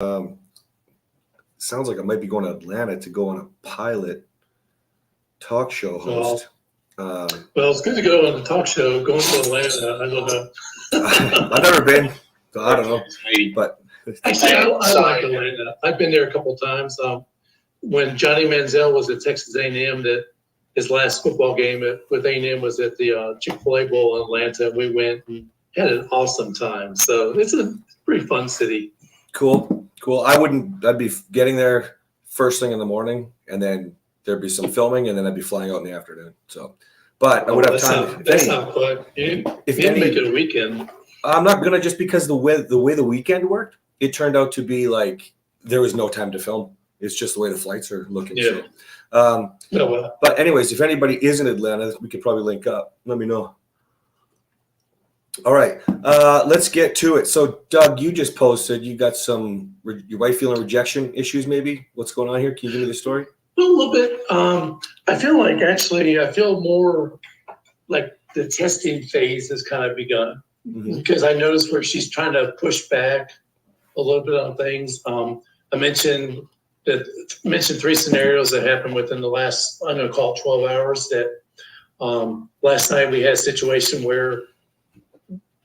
Sounds like I might be going to Atlanta to go on a pilot talk show host. Well, it's good to go on the talk show. Going to Atlanta, I don't know. I've never been, so I don't know. But Actually, I like Atlanta. I've been there a couple of times. When Johnny Manziel was at Texas A&M, that his last football game with A&M was at the Chick-fil-A Bowl in Atlanta. We went and had an awesome time. So it's a pretty fun city. Cool. I'd be getting there first thing in the morning, and then there'd be some filming, and then I'd be flying out in the afternoon. So, but I would have time. That's not fun. You didn't make it a weekend. I'm not gonna, just because the way the weekend worked, it turned out to be like there was no time to film. It's just the way the flights are looking. Yeah. So, but anyways, if anybody is in Atlanta, we could probably link up. Let me know. All right, let's get to it. So, Doug, you just posted you got your wife feeling rejection issues. Maybe what's going on here? Can you give me the story? A little bit. I feel more like the testing phase has kind of begun, because I noticed where she's trying to push back a little bit on things. I mentioned 3 scenarios that happened within the last, I'm going to call it 12 hours. That last night we had a situation where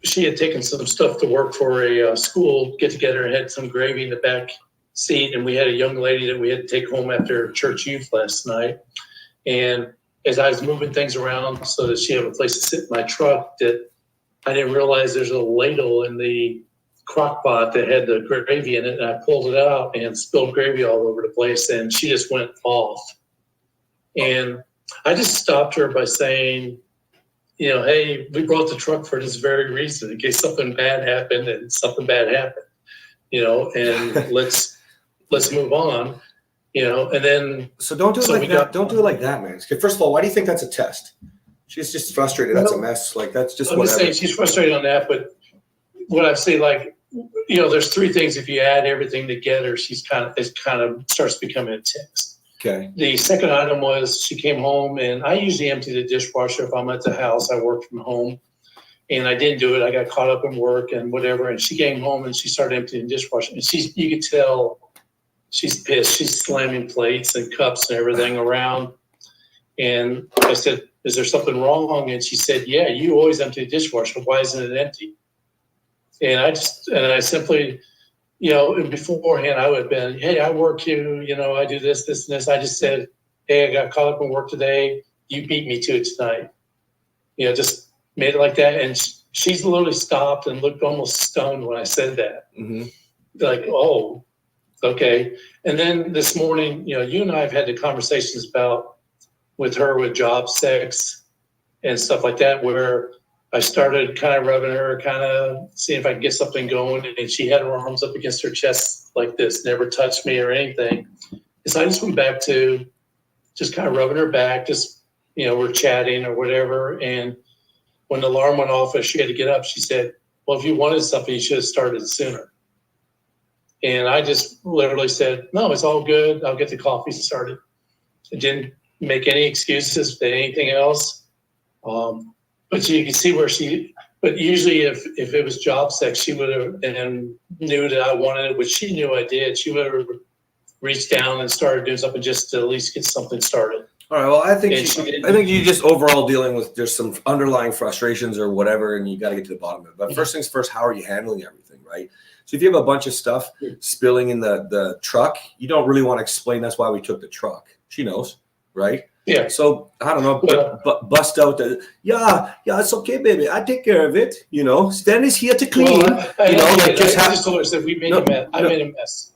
she had taken some stuff to work for a school get together and had some gravy in the back seat. And we had a young lady that we had to take home after church youth last night. And as I was moving things around so that she had a place to sit in my truck, that I didn't realize there's a ladle in the crock pot that had the gravy in it. And I pulled it out and spilled gravy all over the place. And she just went off. And I just stopped her by saying, hey, we brought the truck for this very reason, in case something bad happened, and something bad happened, and let's move on, and then. So don't do it like that. Don't do it like that, man. First of all, why do you think that's a test? She's just frustrated. That's a mess. Like, that's just whatever. I'm just saying she's frustrated on that, but what I say, there's 3 things. If you add everything together, it kind of starts becoming a test. Okay. The second item was she came home, and I usually empty the dishwasher if I'm at the house. I work from home, and I didn't do it. I got caught up in work and whatever. And she came home and she started emptying the dishwasher. And you could tell she's pissed. She's slamming plates and cups and everything around. And I said, "Is there something wrong?" And she said, "Yeah, you always empty the dishwasher. Why isn't it empty?" And I simply. And beforehand I would have been, hey, I work here, I do this, and this. I just said, hey, I got caught up in work today. You beat me to it tonight. Just made it like that. And she's literally stopped and looked almost stunned when I said that. Mm-hmm. Like, oh, okay. And then this morning, you and I have had the conversations with her with job sex and stuff like that, where I started kind of rubbing her, kind of seeing if I could get something going. And she had her arms up against her chest like this, never touched me or anything. And so I just went back to just kind of rubbing her back, just, we're chatting or whatever. And when the alarm went off as she had to get up, she said, well, if you wanted something, you should have started sooner. And I just literally said, no, it's all good. I'll get the coffee started. I didn't make any excuses for anything else. But you can see but usually if it was job sex, she would have, and knew that I wanted it, which she knew I did. She would have reached down and started doing something just to at least get something started. All right. Well, I think you just overall dealing with there's some underlying frustrations or whatever, and you got to get to the bottom of it. But first things first, how are you handling everything, right? So if you have a bunch of stuff spilling in the truck, you don't really want to explain that's why we took the truck. She knows, right? Yeah. So I don't know, but bust out yeah, it's okay, baby. I take care of it. Stan is here to clean. Well, I just told her that we made a mess. I made a mess.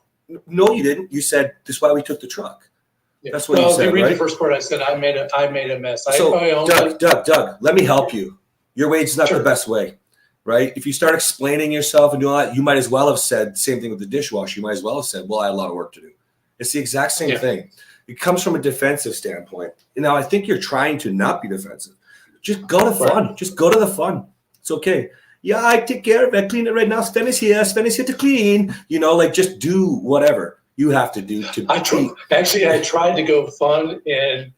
No, you didn't. You said this is why we took the truck. Yeah. That's what you said, read right? The first part. I said I made a mess. Doug, let me help you. Your way is not the best way, right? If you start explaining yourself and doing all that, you might as well have said same thing with the dishwasher. You might as well have said, well, I had a lot of work to do. It's the exact same thing. It comes from a defensive standpoint. Now, I think you're trying to not be defensive. Just go to fun. Just go to the fun. It's okay. Yeah, I take care of it. I clean it right now. Sven is here. Sven is here to clean. Just do whatever you have to do to I tried to go fun, and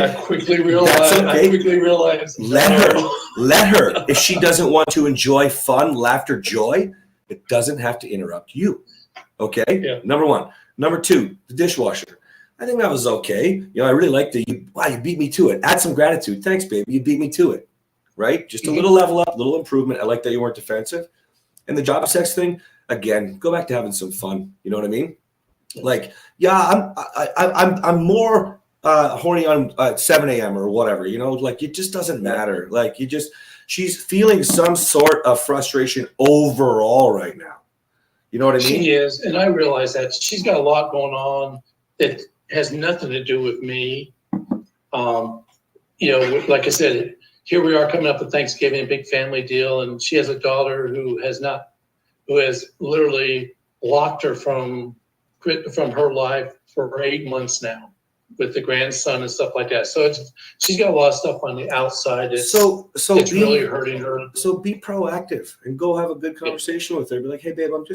I quickly realized. Let her. If she doesn't want to enjoy fun, laughter, joy, it doesn't have to interrupt you. Okay. Yeah. Number one. Number two, the dishwasher. I think that was okay. You know, I really liked it. You beat me to it. Add some gratitude. Thanks, baby. You beat me to it. Right? Just a little level up, a little improvement. I like that you weren't defensive. And the job sex thing, again, go back to having some fun. You know what I mean? Like, yeah, I'm more horny on 7 a.m. or whatever. You know, like it just doesn't matter. Like she's feeling some sort of frustration overall right now. You know what I mean? She is, and I realize that she's got a lot going on that has nothing to do with me. You know, like I said, here we are coming up with Thanksgiving, a big family deal, and she has a daughter who has literally blocked her from her life for 8 months now, with the grandson and stuff like that. So she's got a lot of stuff on the outside that's really hurting her. So be proactive and go have a good conversation with her. Be like, hey babe, I'm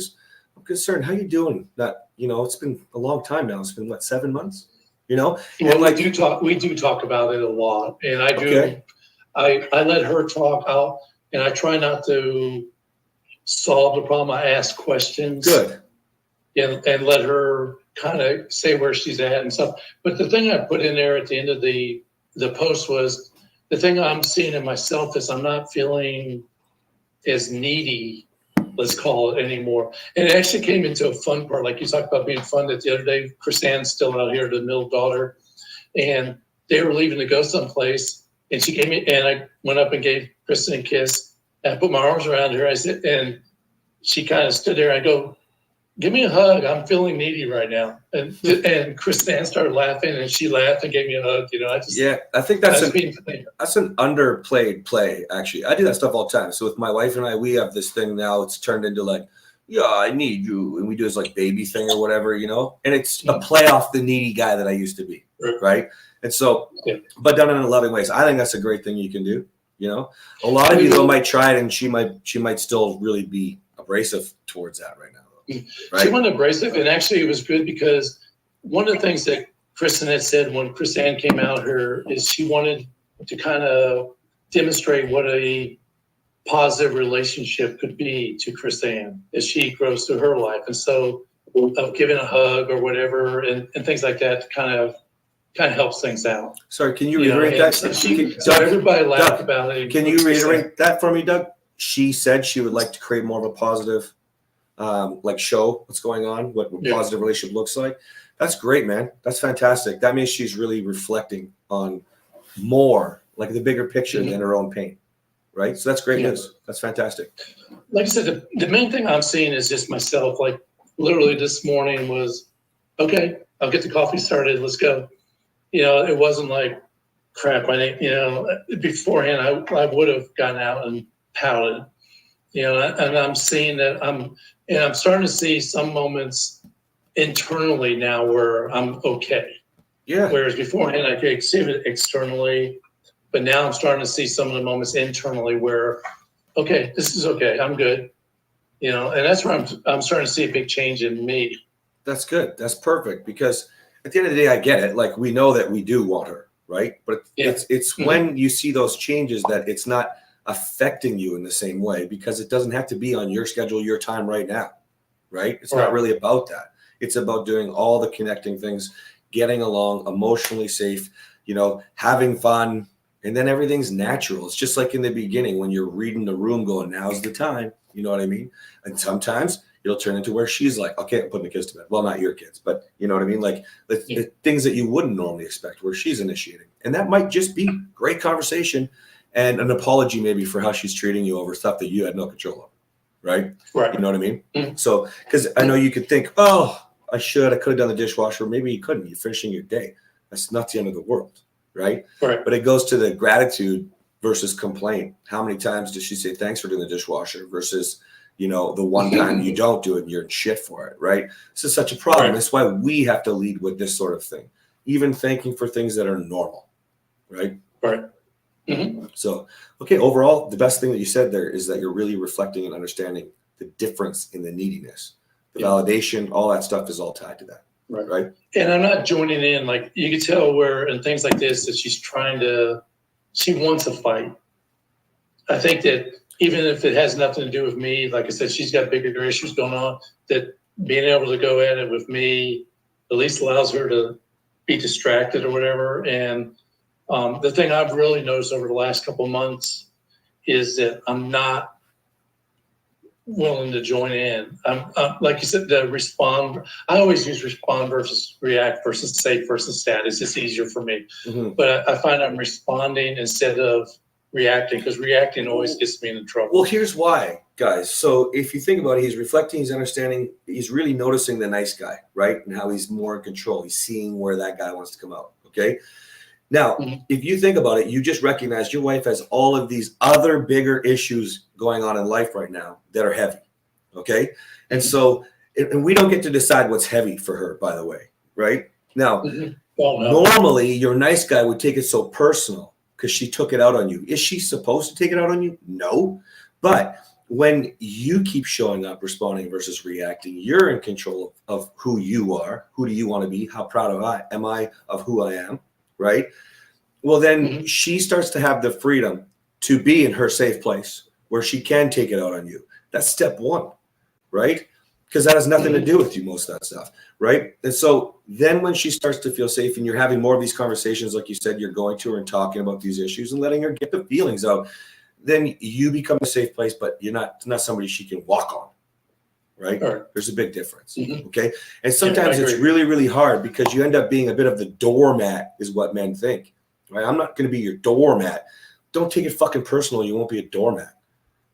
concerned. How you doing? That, you know, it's been a long time now. It's been what, 7 months? You know? Well, and like we do talk about it a lot. And I do I let her talk out, and I try not to solve the problem. I ask questions. Good. And let her kind of say where she's at and stuff. But the thing I put in there at the end of the post was, the thing I'm seeing in myself is I'm not feeling as needy, let's call it, anymore. And it actually came into a fun part, like you talked about being fun that the other day. Chrisanne's still out here, the middle daughter, and they were leaving to go someplace, and she gave me, and I went up and gave Kristen a kiss, and I put my arms around her. I said, and she kind of stood there. I go, give me a hug. I'm feeling needy right now. And Chrisanne started laughing, and she laughed and gave me a hug. You know, I think that's an underplayed play, actually. I do that stuff all the time. So with my wife and I, we have this thing now. It's turned into like, yeah, I need you. And we do this like baby thing or whatever, you know, and it's a play off the needy guy that I used to be. Right. And so, but done in a loving ways. I think that's a great thing you can do. You know, a lot of you though might try it, and she might still really be abrasive towards that right now. Right? She wasn't abrasive, and actually it was good, because one of the things that Kristen had said when Chrisanne came out here is she wanted to kind of demonstrate what a positive relationship could be to Chrisanne as she grows through her life. And so of giving a hug or whatever and things like that kind of helps things out. Sorry, can you reiterate that? So everybody laughed about it. Can you reiterate that for me, Doug? She said she would like to create more of a positive like show what's going on, what positive relationship looks like. That's great, man. That's fantastic. That means she's really reflecting on more, like the bigger picture than her own pain, right? So that's great news. That's fantastic. Like I said, the main thing I'm seeing is just myself. Like literally this morning was, okay, I'll get the coffee started. Let's go. You know, it wasn't like, crap, I didn't, you know, beforehand I would have gotten out and pouted, you know, and I'm seeing that I'm starting to see some moments internally now where I'm okay. Yeah. Whereas beforehand I could exhibit it externally, but now I'm starting to see some of the moments internally where, okay, this is okay. I'm good. You know, and that's where I'm starting to see a big change in me. That's good. That's perfect, because at the end of the day, I get it. Like, we know that we do want her, right? But it's when you see those changes that it's not affecting you in the same way, because it doesn't have to be on your schedule, your time right now, right? It's not really about that. It's about doing all the connecting things, getting along, emotionally safe, you know, having fun, and then everything's natural. It's just like in the beginning when you're reading the room going, now's the time, you know what I mean? And sometimes it'll turn into where she's like, okay, I'm putting the kids to bed. Well, not your kids, but you know what I mean? Like the things that you wouldn't normally expect, where she's initiating. And that might just be great conversation and an apology maybe for how she's treating you over stuff that you had no control of. Right? Right. You know what I mean? Mm-hmm. So, because I know you could think, oh, I could have done the dishwasher. Maybe you couldn't. You're finishing your day. That's not the end of the world. Right? Right. But it goes to the gratitude versus complaint. How many times does she say thanks for doing the dishwasher versus, you know, the one time you don't do it and you're in shit for it, right? This is such a problem. Right. That's why we have to lead with this sort of thing, even thanking for things that are normal, right? Right. Mm-hmm. So, okay, overall, the best thing that you said there is that you're really reflecting and understanding the difference in the neediness, the validation, all that stuff is all tied to that, right? And I'm not joining in. Like, you can tell where, in things like this, that she wants a fight. I think that even if it has nothing to do with me, like I said, she's got bigger issues going on, that being able to go at it with me at least allows her to be distracted or whatever. And the thing I've really noticed over the last couple of months is that I'm not willing to join in. I'm like you said, the respond. I always use respond versus react versus safe versus status. It's easier for me, but I find I'm responding instead of reacting, because reacting always gets me into trouble. Well, here's why, guys. So if you think about it, he's reflecting, he's understanding, he's really noticing the nice guy, right? And how he's more in control. He's seeing where that guy wants to come out. Okay. Now, if you think about it, you just recognize your wife has all of these other bigger issues going on in life right now that are heavy. Okay. And so, and we don't get to decide what's heavy for her, by the way, right? Now, normally your nice guy would take it so personal because she took it out on you. Is she supposed to take it out on you? No. But when you keep showing up, responding versus reacting, you're in control of who you are. Who do you want to be? How proud am I of who I am? Right? Well, then she starts to have the freedom to be in her safe place where she can take it out on you. That's step one, right? Because that has nothing to do with you, most of that stuff, right? And so then when she starts to feel safe and you're having more of these conversations, like you said, you're going to her and talking about these issues and letting her get the feelings out, then you become a safe place, but you're not somebody she can walk on, right? Sure. There's a big difference, okay? And sometimes it's really, really hard because you end up being a bit of the doormat is what men think, right? I'm not going to be your doormat. Don't take it fucking personal. You won't be a doormat,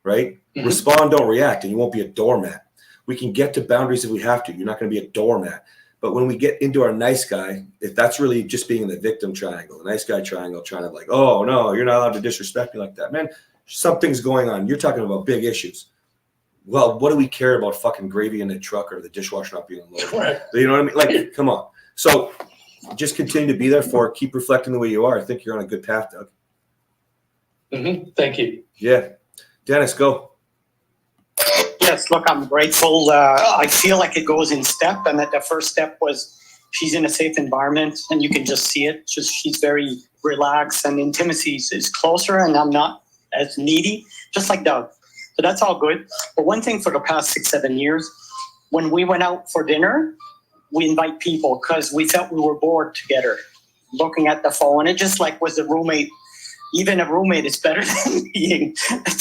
right? Respond, don't react, and you won't be a doormat. We can get to boundaries if we have to. You're not going to be a doormat. But when we get into our nice guy, if that's really just being in the victim triangle, the nice guy triangle, trying to like, oh, no, you're not allowed to disrespect me like that. Man, something's going on. You're talking about big issues. Well, what do we care about fucking gravy in the truck or the dishwasher not being unloaded? Right. You know what I mean? Like, come on. So just continue to be there for it. Keep reflecting the way you are. I think you're on a good path, Doug. Thank you. Yeah. Dennis, go. Yes, look, I'm grateful. I feel like it goes in step, and that the first step was she's in a safe environment, and you can just see it. Just she's very relaxed, and intimacy is closer, and I'm not as needy, just like Doug. So that's all good. But one thing for the past 6-7 years, when we went out for dinner, we invite people because we felt we were bored together, looking at the phone. It just like was a roommate. Even a roommate is better than being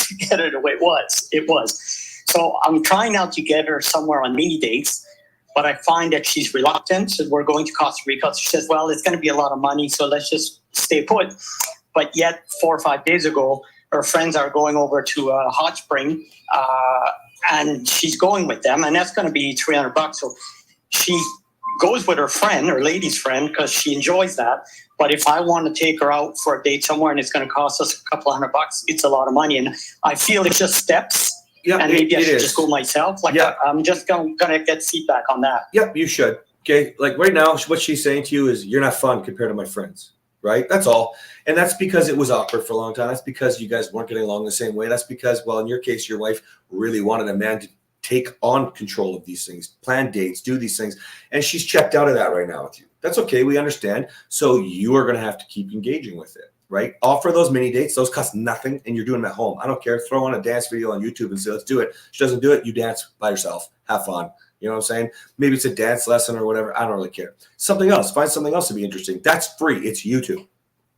together the way it was. So I'm trying now to get her somewhere on mini dates, but I find that she's reluctant. So we're going to Costa Rica. She says, well, it's going to be a lot of money, so let's just stay put. But yet 4 or 5 days ago, her friends are going over to a hot spring, and she's going with them, and that's going to be $300. So she goes with her friend, her lady's friend, because she enjoys that. But if I want to take her out for a date somewhere and it's going to cost us a couple $100, it's a lot of money. And I feel it's just steps. Yeah, and maybe I should just go myself. Like, I'm just going to get feedback on that. Yep, you should. Okay, like right now, what she's saying to you is you're not fun compared to my friends, right? That's all. And that's because it was awkward for a long time. That's because you guys weren't getting along the same way. That's because, well, in your case, your wife really wanted a man to take on control of these things, plan dates, do these things. And she's checked out of that right now with you. That's okay. We understand. So you are going to have to keep engaging with it, right? Offer those mini dates. Those cost nothing. And you're doing them at home. I don't care. Throw on a dance video on YouTube and say, let's do it. She doesn't do it. You dance by yourself. Have fun. You know what I'm saying? Maybe it's a dance lesson or whatever. I don't really care. Something else. Find something else to be interesting. That's free. It's YouTube.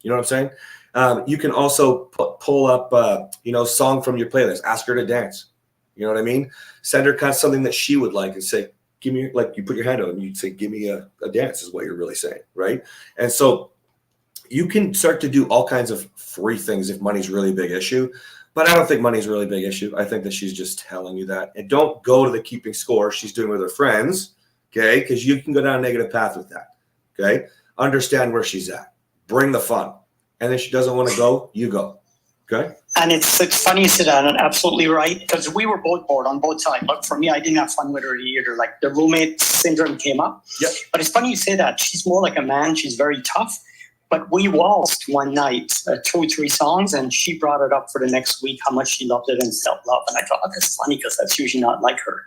You know what I'm saying? You can also pull up, song from your playlist. Ask her to dance. You know what I mean? Send her kind of something that she would like and say, give me, like you put your hand out and you'd say, give me a dance is what you're really saying, right? And so you can start to do all kinds of free things if money's really a big issue. But I don't think money's really a big issue. I think that she's just telling you that. And don't go to the keeping score she's doing with her friends, okay? Because you can go down a negative path with that, okay? Understand where she's at. Bring the fun. And if she doesn't want to go, you go, okay? And it's funny you said that, and absolutely right, because we were both bored on both sides. Look, for me, I didn't have fun with her either. Like the roommate syndrome came up. Yep. But it's funny you say that. She's more like a man. She's very tough. But we waltzed one night, 2 or 3 songs, and she brought it up for the next week, how much she loved it and self-love. And I thought, oh, that's funny because that's usually not like her.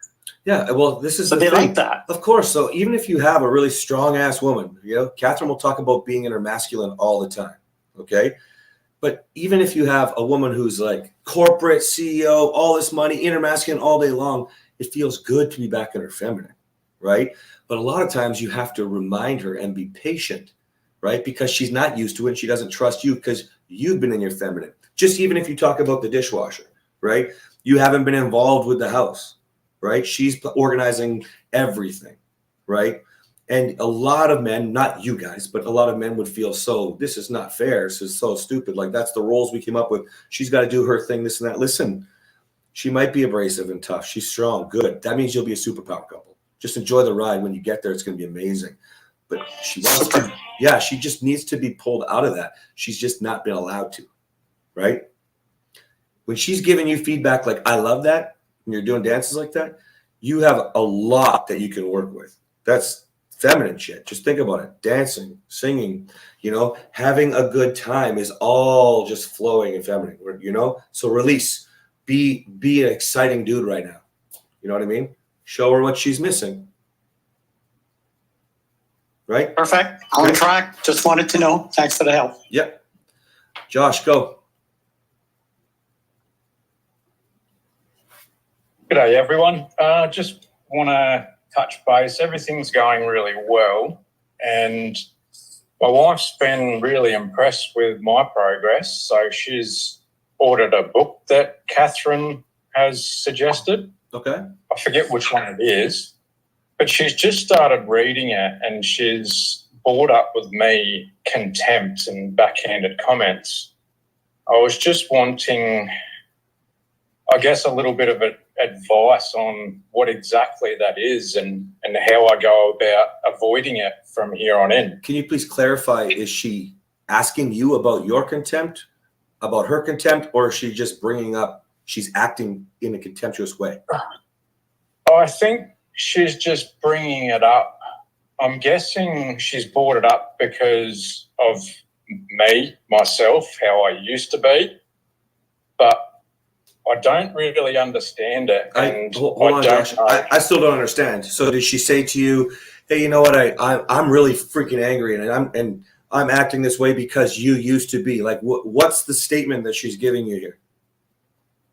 Yeah, well, this is but they like that. Of course. So even if you have a really strong-ass woman, Catherine will talk about being in her masculine all the time, okay? But even if you have a woman who's like corporate CEO, all this money, inner masculine all day long, it feels good to be back in her feminine, right? But a lot of times you have to remind her and be patient, right? Because she's not used to it and she doesn't trust you because you've been in your feminine. Just even if you talk about the dishwasher, right? You haven't been involved with the house, right? She's organizing everything, right? And a lot of men, not you guys, but a lot of men would feel, so this is not fair. This is so stupid. Like, that's the roles we came up with. She's got to do her thing, this and that. Listen, she might be abrasive and tough. She's strong. Good. That means you'll be a superpower couple. Just enjoy the ride. When you get there, it's going to be amazing. But she wants to, yeah, she just needs to be pulled out of that. She's just not been allowed to, right? When she's giving you feedback like, I love that, and you're doing dances like that, you have a lot that you can work with. That's feminine shit. Just think about it. Dancing, singing, you know, having a good time is all just flowing and feminine, you know? So release. Be an exciting dude right now. You know what I mean? Show her what she's missing. Right? Perfect. On track. Just wanted to know. Thanks for the help. Yep. Josh, go. G'day, everyone. Just want to touch base. Everything's going really well, and my wife's been really impressed with my progress. So she's ordered a book that Catherine has suggested. Okay. I forget which one it is, but she's just started reading it, and she's brought up with me contempt and backhanded comments. I was just wanting, I guess, a little bit of advice on what exactly that is and how I go about avoiding it from here on in. Can you please clarify, is she asking you about your contempt, about her contempt, or is she just bringing up, she's acting in a contemptuous way? I think she's just bringing it up. I'm guessing she's brought it up because of me, myself, how I used to be, but I don't really understand it. And hold on, Josh. I still don't understand. So did she say to you, hey, you know what, I'm really freaking angry and I'm acting this way because you used to be? Like, what's the statement that she's giving you here?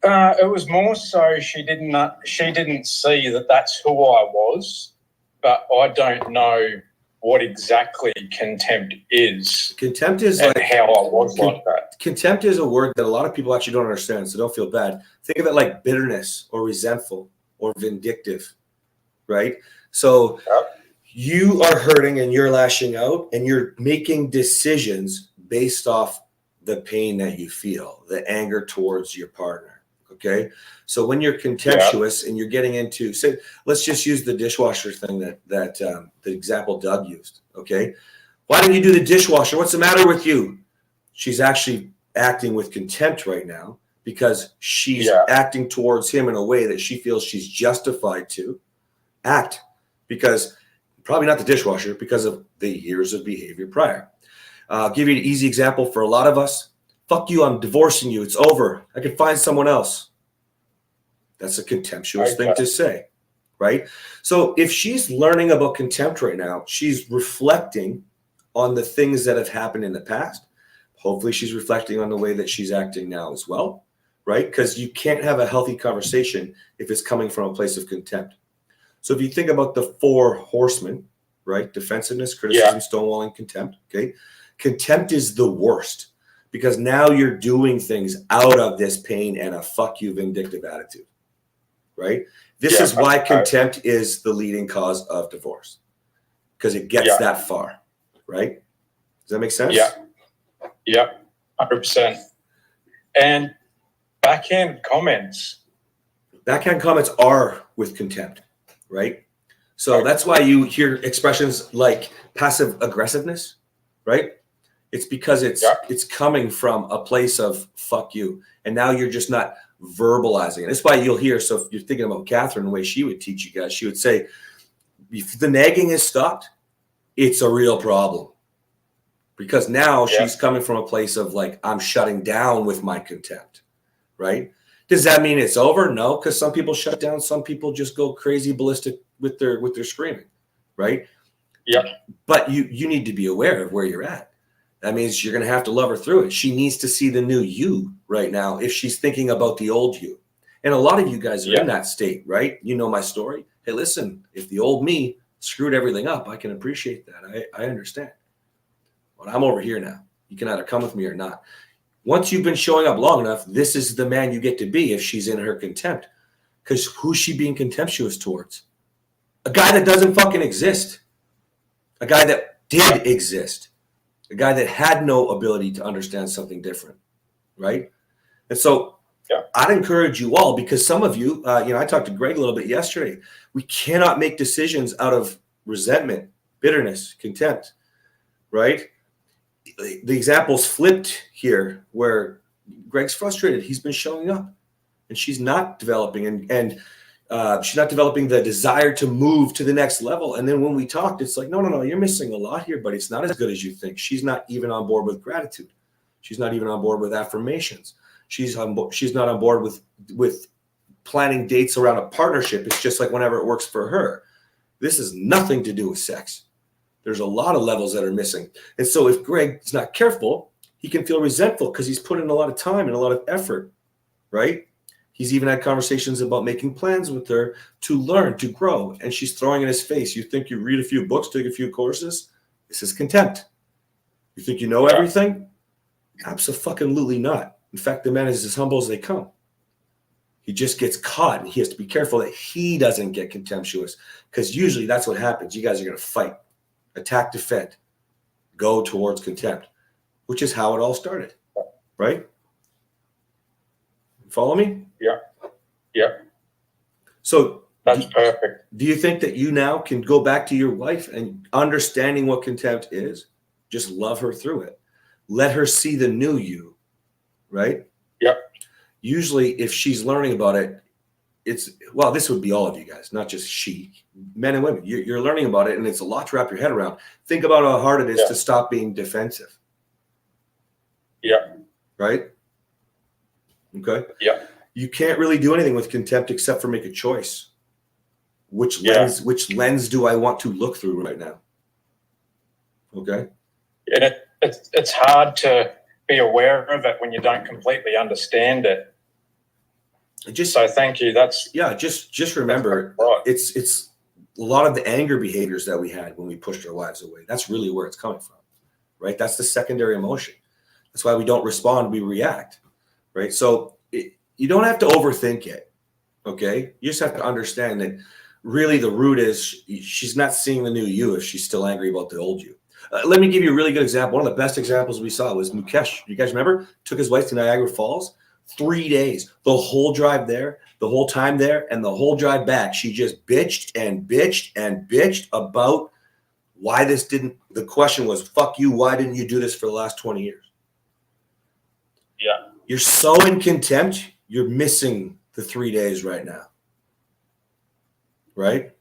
It was more so she didn't see that that's who I was, but I don't know what exactly contempt is. Contempt is and like how I was like that. Contempt is a word that a lot of people actually don't understand, so don't feel bad. Think of it like bitterness or resentful or vindictive, right? So you are hurting and you're lashing out and you're making decisions based off the pain that you feel, the anger towards your partner. Okay. So when you're contemptuous and you're getting into, say, let's just use the dishwasher thing that the example Doug used. Okay. Why don't you do the dishwasher? What's the matter with you? She's actually acting with contempt right now because she's acting towards him in a way that she feels she's justified to act, because probably not the dishwasher, because of the years of behavior prior. I'll give you an easy example for a lot of us. Fuck you, I'm divorcing you. It's over. I can find someone else. That's a contemptuous thing to say, right? So if she's learning about contempt right now, she's reflecting on the things that have happened in the past. Hopefully she's reflecting on the way that she's acting now as well, right? Because you can't have a healthy conversation if it's coming from a place of contempt. So if you think about the 4 horsemen, right? Defensiveness, criticism, stonewalling, contempt, okay? Contempt is the worst, because now you're doing things out of this pain and a fuck you vindictive attitude, right? This is why contempt is the leading cause of divorce, because it gets that far, right? Does that make sense? Yeah, 100%. And backhand comments. Backhand comments are with contempt, right? So that's why you hear expressions like passive aggressiveness, right? It's because it's coming from a place of fuck you. And now you're just not verbalizing it. That's why you'll hear, so if you're thinking about Catherine, the way she would teach you guys, she would say, if the nagging is stopped, it's a real problem. Because now she's coming from a place of like, I'm shutting down with my contempt, right? Does that mean it's over? No, because some people shut down. Some people just go crazy ballistic with their screaming, right? Yeah. But you need to be aware of where you're at. That means you're going to have to love her through it. She needs to see the new you right now if she's thinking about the old you. And a lot of you guys are in that state, right? You know my story. Hey, listen, if the old me screwed everything up, I can appreciate that. I understand. But I'm over here now. You can either come with me or not. Once you've been showing up long enough, this is the man you get to be if she's in her contempt. Because who's she being contemptuous towards? A guy that doesn't fucking exist. A guy that did exist. A guy that had no ability to understand something different. Right? And so I'd encourage you all, because some of you, I talked to Greg a little bit yesterday. We cannot make decisions out of resentment, bitterness, contempt. Right? The example's flipped here where Greg's frustrated. He's been showing up and she's not developing and she's not developing the desire to move to the next level. And then when we talked, it's like, no, you're missing a lot here, buddy. It's not as good as you think. She's not even on board with gratitude. She's not even on board with affirmations. She's not on board with planning dates around a partnership. It's just like whenever it works for her. This has nothing to do with sex. There's a lot of levels that are missing. And so if Greg is not careful, he can feel resentful because he's put in a lot of time and a lot of effort, right? He's even had conversations about making plans with her to learn, to grow. And she's throwing in his face, you think you read a few books, take a few courses? This is contempt. You think you know everything? Abso-fucking-lutely not. In fact, the man is as humble as they come. He just gets caught and he has to be careful that he doesn't get contemptuous, because usually that's what happens. You guys are going to fight. Attack, defend, go towards contempt, which is how it all started, right? Follow me? Yeah. So that's perfect. Do you think that you now can go back to your wife and understanding what contempt is, just love her through it, let her see the new you, right? Yeah. Usually if she's learning about it, this would be all of you guys, not just she, men and women. You're learning about it, and it's a lot to wrap your head around. Think about how hard it is to stop being defensive. Yeah. Right? Okay? Yeah. You can't really do anything with contempt except for make a choice. Which lens do I want to look through right now? Okay? And it's hard to be aware of it when you don't completely understand it. So thank you. Just remember, it's a lot of the anger behaviors that we had when we pushed our wives away. That's really where it's coming from, right? That's the secondary emotion. That's why we don't respond, we react, right? So you don't have to overthink it, okay? You just have to understand that really the root is she's not seeing the new you if she's still angry about the old you. Let me give you a really good example. One of the best examples we saw was Mukesh. You guys remember? Took his wife to Niagara Falls. 3 days, the whole drive there, the whole time there, and the whole drive back. She just bitched and bitched and bitched about why this didn't. The question was, fuck you, why didn't you do this for the last 20 years? Yeah. You're so in contempt, you're missing the 3 days right now. Right?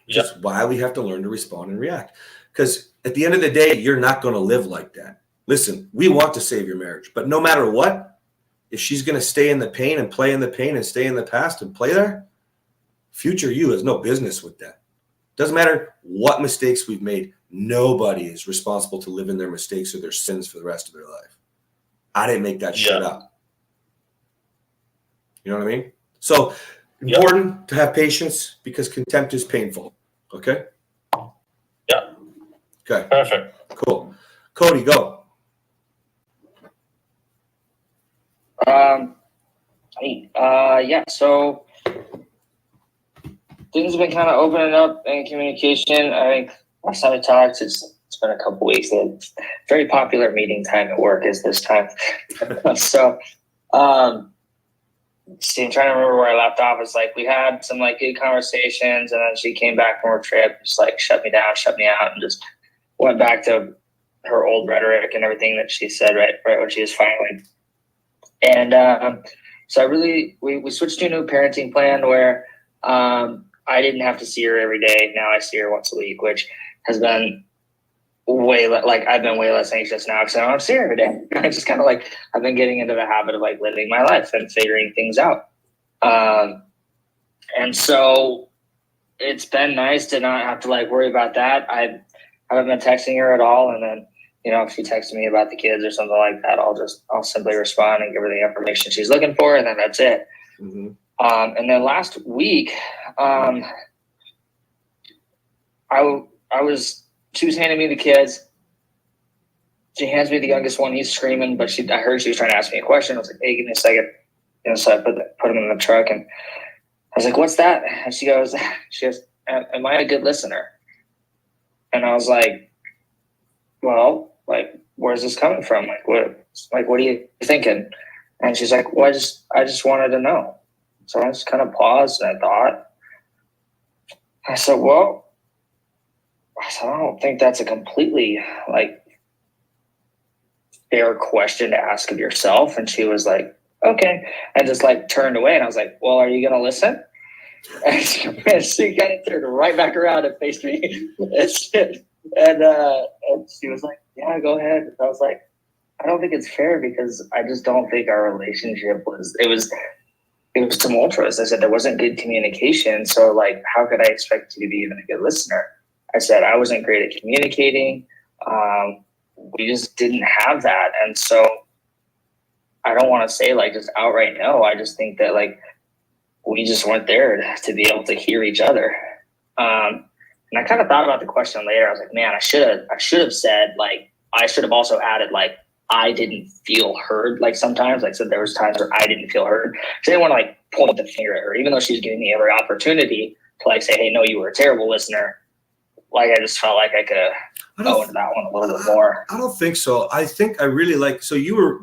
Just why we have to learn to respond and react. Because at the end of the day, you're not going to live like that. Listen, we want to save your marriage, but no matter what, if she's going to stay in the pain and play in the pain and stay in the past and play there, future you has no business with that. Doesn't matter what mistakes we've made. Nobody is responsible to live in their mistakes or their sins for the rest of their life. I didn't make that shit up. You know what I mean? So important to have patience because contempt is painful. Okay? Yeah. Okay. Perfect. Cool. Cody, go. So things have been kind of opening up in communication. I think last time we talked, it's been a couple weeks. The very popular meeting time at work is this time. So, I'm trying to remember where I left off. It's like we had some like good conversations, and then she came back from her trip, just like shut me down, shut me out, and just went back to her old rhetoric and everything that she said right when she was finally. And so we switched to a new parenting plan where I didn't have to see her every day. Now I see her once a week, which has been I've been way less anxious now because I don't have to see her every day. I just kind of I've been getting into the habit of living my life and figuring things out. And so it's been nice to not have to worry about that. I haven't been texting her at all. And then, if she texts me about the kids or something like that, I'll simply respond and give her the information she's looking for. And then that's it. Mm-hmm. And then last week, she was handing me the kids. She hands me the youngest one. He's screaming, but I heard she was trying to ask me a question. I was like, hey, give me a second. So I put him in the truck, and I was like, what's that? And she goes, am I a good listener? And I was like, well, like, where's this coming from? What are you thinking? And she's like, well, I just wanted to know. So I just kind of paused and I thought. I said, I don't think that's a completely fair question to ask of yourself. And she was like, okay, and just turned away. And I was like, well, are you going to listen? And she kind of turned right back around and faced me. And she was like, yeah, go ahead. And I was like, I don't think it's fair because I just don't think our relationship was tumultuous. I said there wasn't good communication. So how could I expect you to be even a good listener? I said I wasn't great at communicating. We just didn't have that. And so I don't want to say just outright no. I just think that we just weren't there to be able to hear each other. And I kind of thought about the question later. I was like, man, I should have said I should have also added I didn't feel heard. Sometimes so there was times where I didn't feel heard. So I didn't want to point the finger at her, even though she was giving me every opportunity to say, hey, no, you were a terrible listener. I just felt like I could have go into that one a little bit more. I don't think so. I think I really so you were,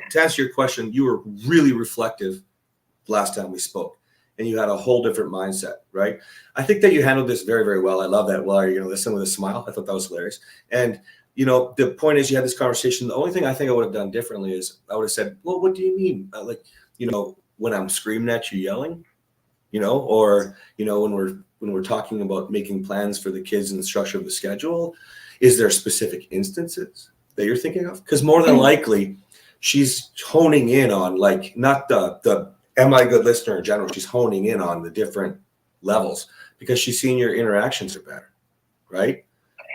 to answer your question, you were really reflective last time we spoke, and you had a whole different mindset, right? I think that you handled this very, very well. I love that. Well, are you going to listen with a smile? I thought that was hilarious. And, the point is you had this conversation. The only thing I think I would have done differently is I would have said, well, what do you mean? When I'm screaming at you, yelling, or, when we're talking about making plans for the kids and the structure of the schedule, is there specific instances that you're thinking of? Because more than likely she's honing in on not the am I a good listener in general. She's honing in on the different levels because she's seen your interactions are better. Right.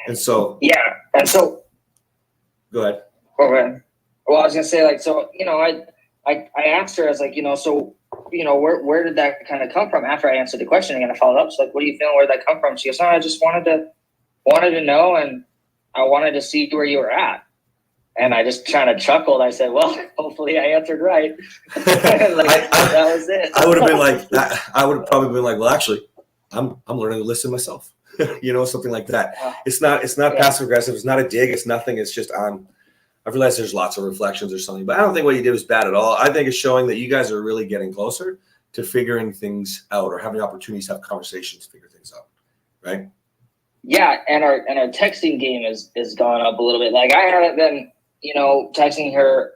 And so, yeah. And so go ahead. Okay. Well, I was going to say I asked her, I was like, so, where did that kind of come from after I answered the question again? I followed up. So what are you feeling? Where did that come from? She goes, I just wanted to know. And I wanted to see where you were at. And I just kind of chuckled. I said, well, hopefully I answered right. That was it. I would have been that. I would have probably been well, actually, I'm learning to listen myself, something like that. It's not passive aggressive. It's not a dig. It's nothing. It's just I realize there's lots of reflections or something, but I don't think what you did was bad at all. I think it's showing that you guys are really getting closer to figuring things out or having opportunities to have conversations to figure things out. Right. Yeah. And our texting game is gone up a little bit. I haven't been, texting her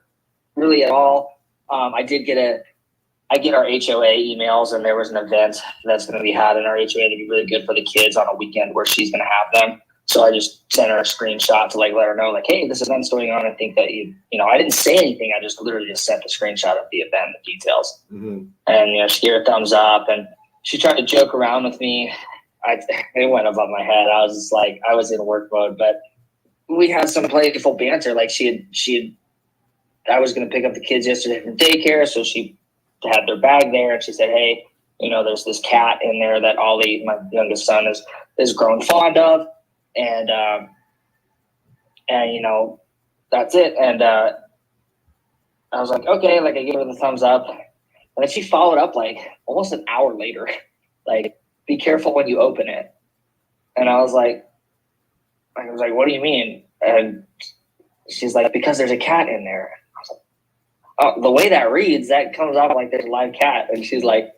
really at all. I get our HOA emails, and there was an event that's going to be had in our HOA to be really good for the kids on a weekend where she's going to have them. So I just sent her a screenshot to let her know, hey, this event's going on. I think that I didn't say anything. I just literally just sent a screenshot of the event, the details. Mm-hmm. And, she gave a thumbs up, and she tried to joke around with me. It went above my head. I was just I was in work mode, but we had some playful banter. I was going to pick up the kids yesterday from daycare. So she had their bag there, and she said, hey, there's this cat in there that Ollie, my youngest son, is grown fond of. And that's it. And I was like, okay, I gave her the thumbs up. And then she followed up almost an hour later, be careful when you open it. And I was like, what do you mean? And she's like, because there's a cat in there. I was like, oh, the way that reads, that comes off there's a live cat. And she's like,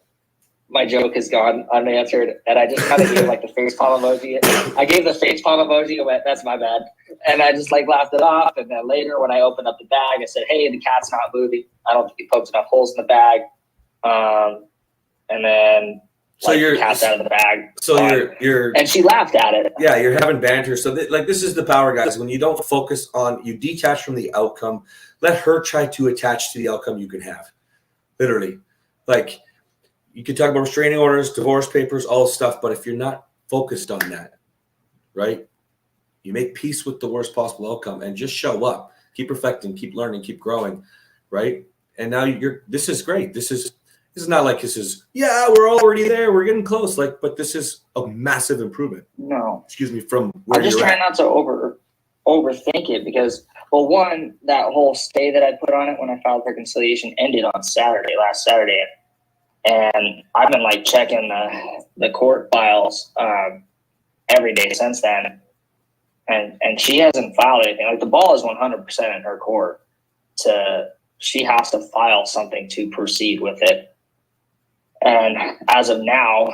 my joke is gone unanswered. And I just kind of gave the face palm emoji. I gave the face palm emoji and went, that's my bad. And I just laughed it off. And then later when I opened up the bag, I said, hey, the cat's not moving. I don't think he poked enough holes in the bag. And then so the cat's out of the bag. So you're and she laughed at it. Yeah, you're having banter. So this is the power, guys. When you don't focus on, you detach from the outcome, let her try to attach to the outcome you can have. Literally. You can talk about restraining orders, divorce papers, all this stuff, but if you're not focused on that, right, you make peace with the worst possible outcome and just show up, keep perfecting, keep learning, keep growing, right? And now this is great. This is This is not like this is, yeah, we're already there, we're getting close. Like, but this is a massive improvement. No. Excuse me, from where I'm just you're trying at. not to overthink it because, well, one, that whole stay that I put on it when I filed for conciliation ended on last Saturday. And I've been like checking the court files every day since then. And she hasn't filed anything. Like the ball is 100% in her court. She has to file something to proceed with it. And as of now,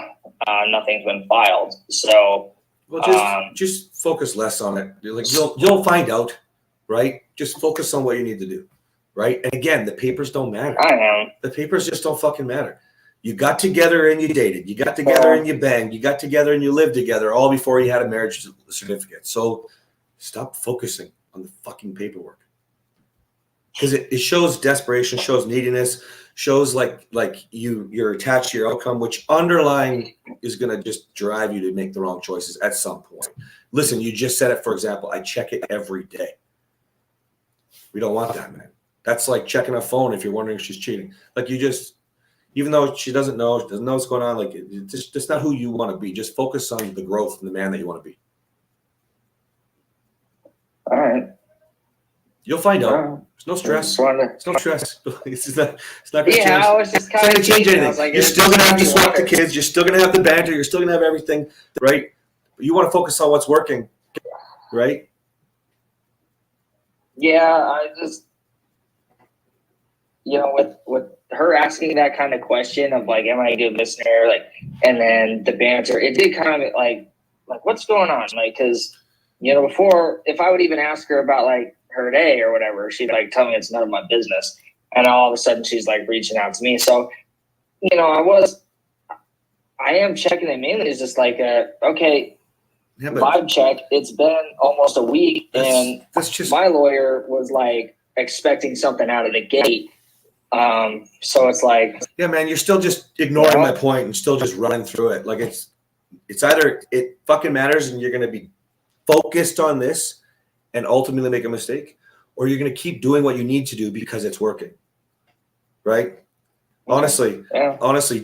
nothing's been filed. So, Well, just focus less on it. Like you'll find out, right? Just focus on what you need to do, right? And again, the papers don't matter. I am. The papers just don't fucking matter. You got together and you dated. You got together and you banged. You got together and you lived together all before you had a marriage certificate. So stop focusing on the fucking paperwork. Because it shows desperation, shows neediness, shows like you're attached to your outcome, which underlying is going to just drive you to make the wrong choices at some point. Listen, you just said it, for example, I check it every day. We don't want that, man. That's like checking a phone if you're wondering if she's cheating. Like you just, even though she doesn't know what's going on, like it's just not who you want to be. Just focus on the growth and the man that you want to be. All right. You'll find out. There's no stress. There's no stress. It's not going to change. Yeah, I was just kind of change anything. like, you're still going to have to swap the kids. You're still going to have the banter. You're still going to have everything, right? But you want to focus on what's working, right? Yeah, I just, with her asking that kind of question of like, am I a good listener? Like, and then the banter, it did kind of like what's going on? Like, because, before, if I would even ask her about like her day or whatever, she'd like tell me it's none of my business. And all of a sudden she's like reaching out to me. So, I am checking it mainly as just like, okay, Yeah, vibe check. It's been almost a week and that's just my lawyer was like expecting something out of the gate. So it's like, yeah, man, you're still just ignoring my point and still just running through it. Like it's either it fucking matters and you're going to be focused on this and ultimately make a mistake, or you're going to keep doing what you need to do because it's working. Right? Honestly,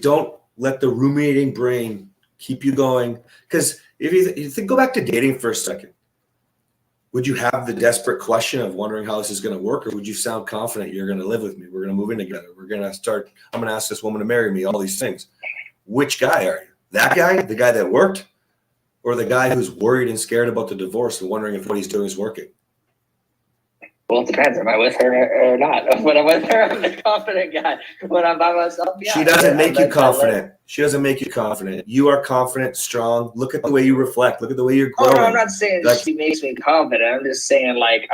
don't let the ruminating brain keep you going. Because if you think, go back to dating for a second. Would you have the desperate question of wondering how this is going to work, or would you sound confident you're going to live with me? We're going to move in together. I'm going to ask this woman to marry me, all these things. Which guy are you? That guy, the guy that worked, or the guy who's worried and scared about the divorce and wondering if what he's doing is working? well, it depends. Am I with her or not? When I'm with her, I'm the confident guy. When I'm by myself, yeah. She doesn't make you confident. She doesn't make you confident. You are confident, strong. Look at the way you reflect. Look at the way you're growing. Oh, no, I'm not saying Like, she makes me confident. I'm just saying, like,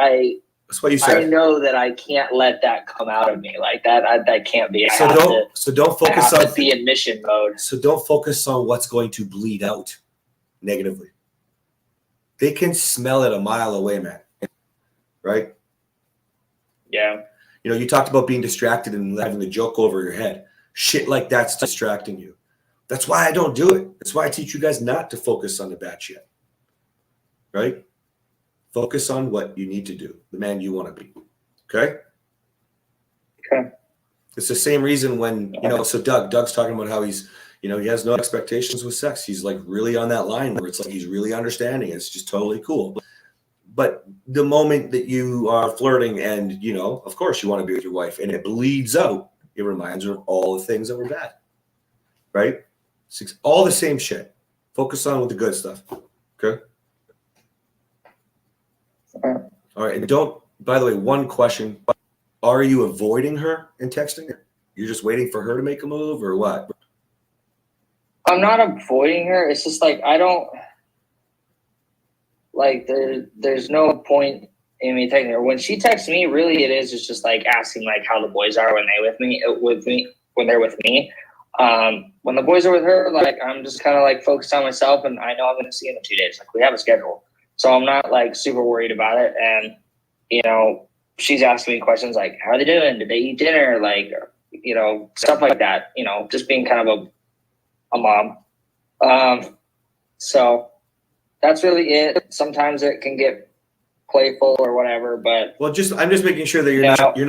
that's what you I said. know that I can't let that come out of me like that. That can't be. So don't focus on be in mission mode. So don't focus on what's going to bleed out negatively. They can smell it a mile away, man. Right? Yeah. You talked about being distracted and having the joke over your head. Shit like that's distracting you. That's why I don't do it. That's why I teach you guys not to focus on the bad shit. Right? Focus on what you need to do, the man you want to be. Okay? Okay. It's the same reason when, so Doug's talking about how he's, he has no expectations with sex. He's like really on that line where it's like he's really understanding. It's just totally cool. But the moment that you are flirting and, of course you want to be with your wife and it bleeds out, it reminds her of all the things that were bad. Right? It's all the same shit. Focus on with the good stuff. Okay? All right. And by the way, one question. Are you avoiding her in texting her? You're just waiting for her to make a move or what? I'm not avoiding her. It's just like, I don't, like, there's no point in me texting her. When she texts me, really it's just like asking like how the boys are when they're with me. When the boys are with her, like, I'm just kind of like focused on myself and I know I'm going to see them in 2 days. Like, we have a schedule. So I'm not like super worried about it. And, she's asking me questions like, how are they doing? Did they eat dinner? Like, stuff like that, just being kind of a mom. So that's really it. Sometimes it can get playful or whatever, but I'm just making sure that you're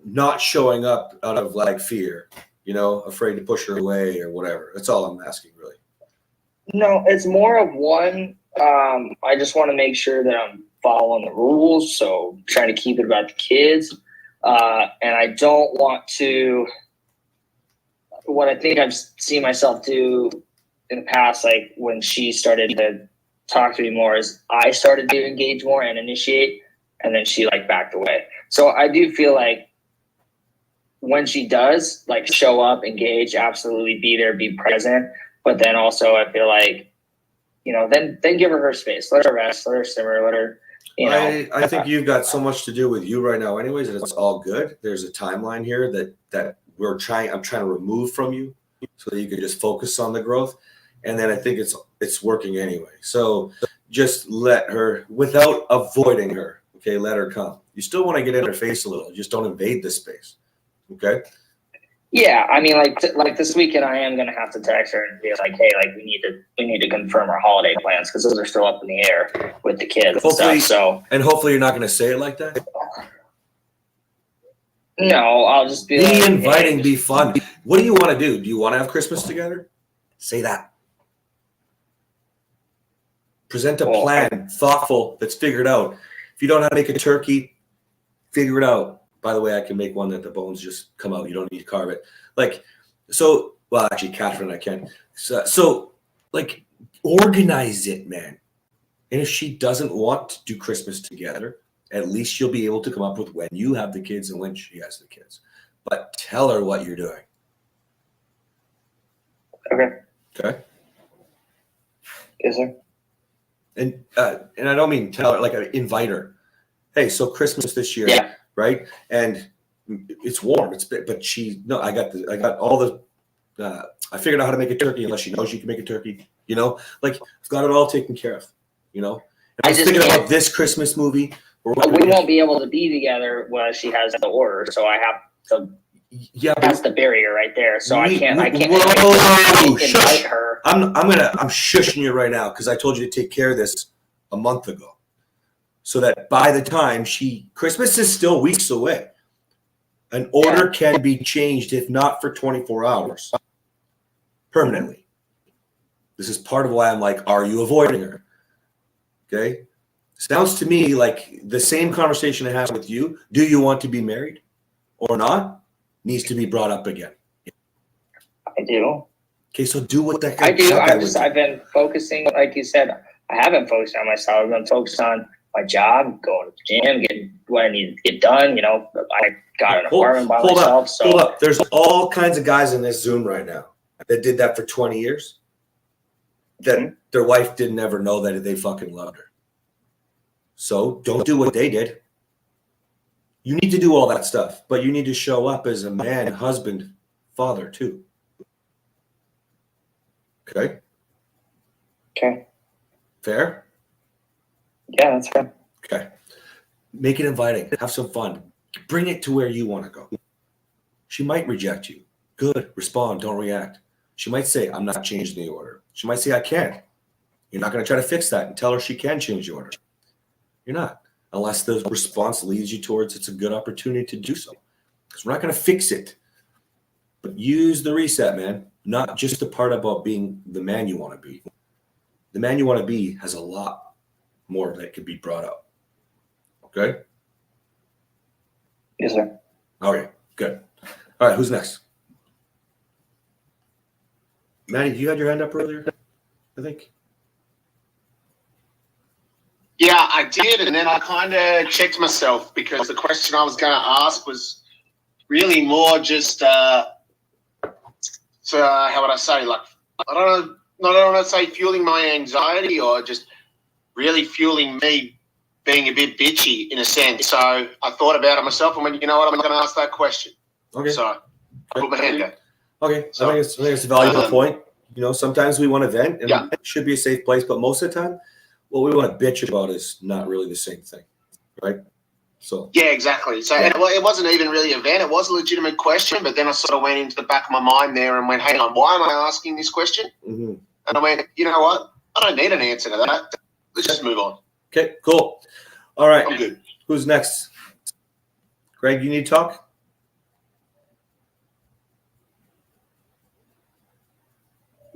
not showing up out of like fear. afraid to push her away or whatever. That's all I'm asking, really. No, it's more of one. I just want to make sure that I'm following the rules. So trying to keep it about the kids. And I don't want to, what I think I've seen myself do in the past, like when she started to talk to me more, is I started to engage more and initiate, and then she like backed away. So I do feel like when she does like show up, engage, absolutely be there, be present. But then also I feel like, then give her space, let her rest, let her simmer, let her, I think you've got so much to do with you right now anyways, and it's all good. There's a timeline here that I'm trying to remove from you so that you can just focus on the growth. And then I think it's working anyway. So just let her, without avoiding her, okay, let her come. You still want to get in her face a little, just don't invade the space. Okay? Yeah, I mean, like this weekend, I am gonna have to text her and be like, "Hey, like we need to confirm our holiday plans because those are still up in the air with the kids and stuff." So, and hopefully you're not going to say it like that. No, I'll just be like, inviting, be fun. What do you want to do? Do you want to have Christmas together? Say that. Present a plan, thoughtful, that's figured out. If you don't know how to make a turkey, figure it out. By the way, I can make one that the bones just come out. You don't need to carve it. Actually, Catherine, I can. So, organize it, man. And if she doesn't want to do Christmas together, at least you'll be able to come up with when you have the kids and when she has the kids. But tell her what you're doing. Okay? Yes, sir. And I don't mean tell her, invite her. Hey, so Christmas this year, right? And it's warm. I figured out how to make a turkey unless she knows you can make a turkey. I've got it all taken care of. And I was thinking about this Christmas movie. We won't be able to be together while she has the order, so I have to. Yeah, that's the barrier right there. So I can't whoa, invite her. I'm shushing you right now because I told you to take care of this a month ago, so that by the time Christmas is still weeks away. An order can be changed if not for 24 hours, permanently. This is part of why I'm like, are you avoiding her? Okay. Sounds to me like the same conversation I had with you. Do you want to be married or not? Needs to be brought up again. I do. Okay, so do what the heck I do. I've been focusing, like you said, I haven't focused on myself. I've been focused on my job, going to the gym, getting what I need to get done. I got an apartment by myself. Hold up. There's all kinds of guys in this Zoom right now that did that for 20 years. That their wife didn't ever know that they fucking loved her. So don't do what they did. You need to do all that stuff, but you need to show up as a man, husband, father too. Okay? Okay. Fair? Yeah, that's fair. Okay. Make it inviting. Have some fun. Bring it to where you want to go. She might reject you. Good. Respond. Don't react. She might say, I'm not changing the order. She might say, I can't. You're not going to try to fix that and tell her she can change the order. You're not. Unless the response leads you towards it's a good opportunity to do so. Because we're not going to fix it. But use the reset, man. Not just the part about being the man you want to be. The man you want to be has a lot more that could be brought up. Okay? Yes, sir. Okay, good. All right, who's next? Maddie, you had your hand up earlier, I think. Yeah, I did, and then I kind of checked myself because the question I was going to ask was really more just, how would I say, I don't want to say fueling my anxiety or just really fueling me being a bit bitchy in a sense. So I thought about it myself and went, you know what, I'm going to ask that question. Okay. So I put my hand down. Okay, so I think it's a valuable point. Sometimes we want to vent, and it should be a safe place, but most of the time, what we want to bitch about is not really the same thing, right? So yeah, exactly. So and it wasn't even really a vent; it was a legitimate question. But then I sort of went into the back of my mind there and went, "Hang on, why am I asking this question?" Mm-hmm. And I went, "You know what? I don't need an answer to that. Let's just move on." Okay, cool. All right, I'm good. Who's next? Greg, you need to talk?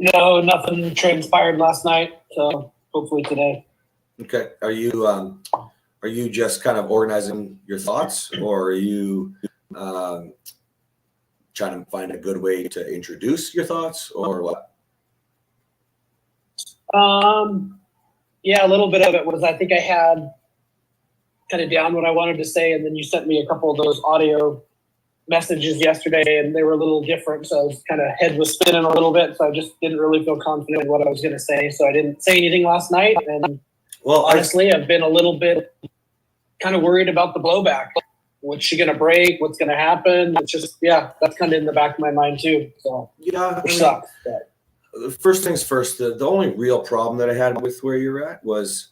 No, nothing transpired last night. So hopefully today. Okay. Are you just kind of organizing your thoughts, or are you trying to find a good way to introduce your thoughts, or what? Yeah, a little bit of it was I think I had kind of down what I wanted to say, and then you sent me a couple of those audio messages yesterday, and they were a little different. So I was kind of head was spinning a little bit, so I just didn't really feel confident in what I was going to say. So I didn't say anything last night. And Well, honestly, I've been a little bit kind of worried about the blowback. What's she going to break? What's going to happen? It's just, yeah, that's kind of in the back of my mind too. So yeah, it sucks. But. First things first, the only real problem that I had with where you're at was,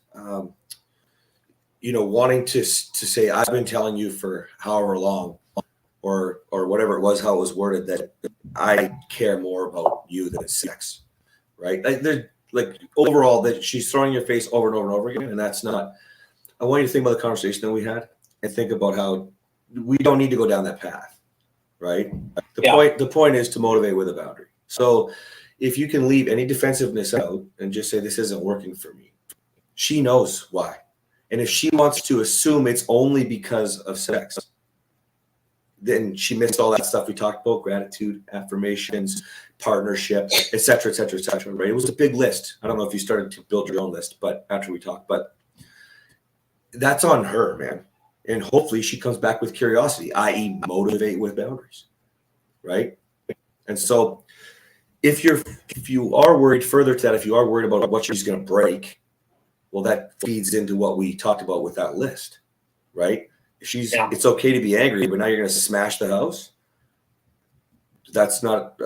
wanting to say, I've been telling you for however long, or whatever it was, how it was worded, that I care more about you than sex, right? Like overall, that she's throwing your face over and over and over again, and that's not. I want you to think about the conversation that we had and think about how we don't need to go down that path, right? The point is to motivate with a boundary. So if you can leave any defensiveness out and just say, this isn't working for me, she knows why. And if she wants to assume it's only because of sex, then she missed all that stuff we talked about: gratitude, affirmations, partnership, et cetera, et cetera, et cetera, right? It was a big list. I don't know if you started to build your own list, but after we talked, but that's on her, man. And hopefully she comes back with curiosity, i.e. motivate with boundaries, right? And so if you are worried further to that, if you are worried about what she's going to break, well, that feeds into what we talked about with that list, right? If it's okay to be angry, but now you're going to smash the house. That's not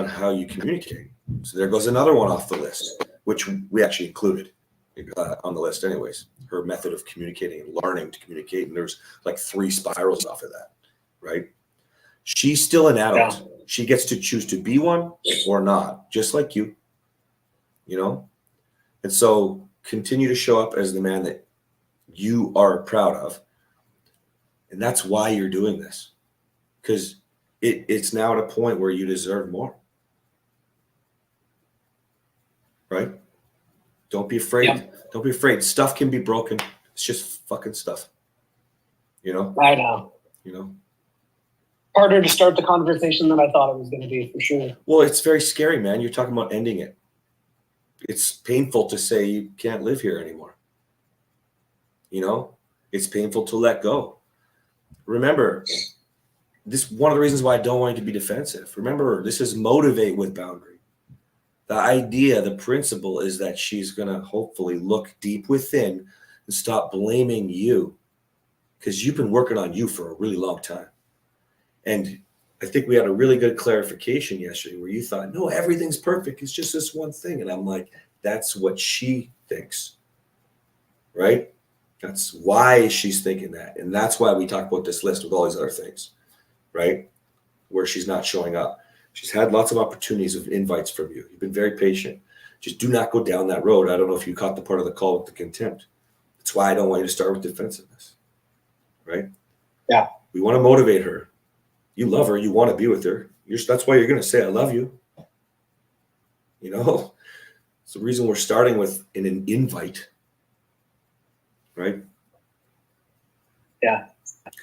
how you communicate. So there goes another one off the list, which we actually included on the list anyways. Her method of communicating and learning to communicate. And there's like 3 spirals off of that, right? She's still an adult. Yeah. She gets to choose to be one or not, just like you, And so continue to show up as the man that you are proud of. And that's why you're doing this, because it's now at a point where you deserve more, right? Don't be afraid. Yeah. Don't be afraid. Stuff can be broken. It's just fucking stuff, I know. Harder to start the conversation than I thought it was going to be, for sure. Well, it's very scary, man. You're talking about ending it. It's painful to say you can't live here anymore. It's painful to let go. Remember, this one of the reasons why I don't want you to be defensive. Remember, this is motivate with boundary. The idea, the principle is that she's going to hopefully look deep within and stop blaming you, because you've been working on you for a really long time. And I think we had a really good clarification yesterday where you thought, no, everything's perfect. It's just this one thing. And I'm like, that's what she thinks, right? That's why she's thinking that. And that's why we talk about this list with all these other things, right? Where she's not showing up. She's had lots of opportunities of invites from you. You've been very patient. Just do not go down that road. I don't know if you caught the part of the call with the contempt. That's why I don't want you to start with defensiveness, right? Yeah. We want to motivate her. You love her. You want to be with her. That's why you're going to say, I love you. It's the reason we're starting with an invite, right? Yeah.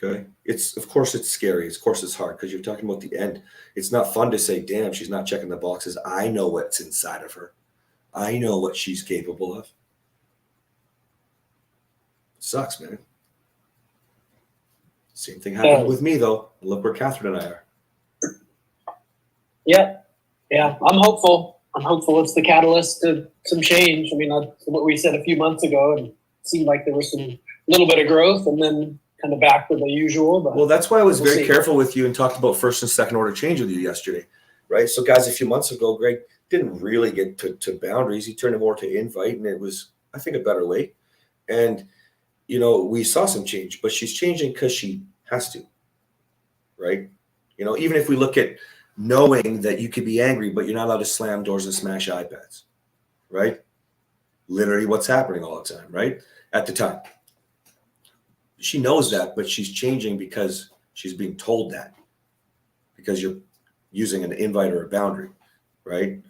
Okay. Of course it's scary. Of course it's hard, because you're talking about the end. It's not fun to say, damn, she's not checking the boxes. I know what's inside of her. I know what she's capable of. It sucks, man. Same thing happened with me, though. Look where Catherine and I are. Yeah. I'm hopeful. It's the catalyst to some change. I mean, that's what we said a few months ago, and it seemed like there was some little bit of growth, and then kind of back to the usual. But well, that's why I was very careful with you and talked about first and second order change with you yesterday, right? So, guys, a few months ago, Greg didn't really get to boundaries. He turned it more to invite, and it was, I think, a better way. And we saw some change, but she's changing because she has to, right? Even if we look at knowing that you could be angry, but you're not allowed to slam doors and smash iPads, right? Literally what's happening all the time, right? At the time. She knows that, but she's changing because she's being told that, because you're using an invite or a boundary, right?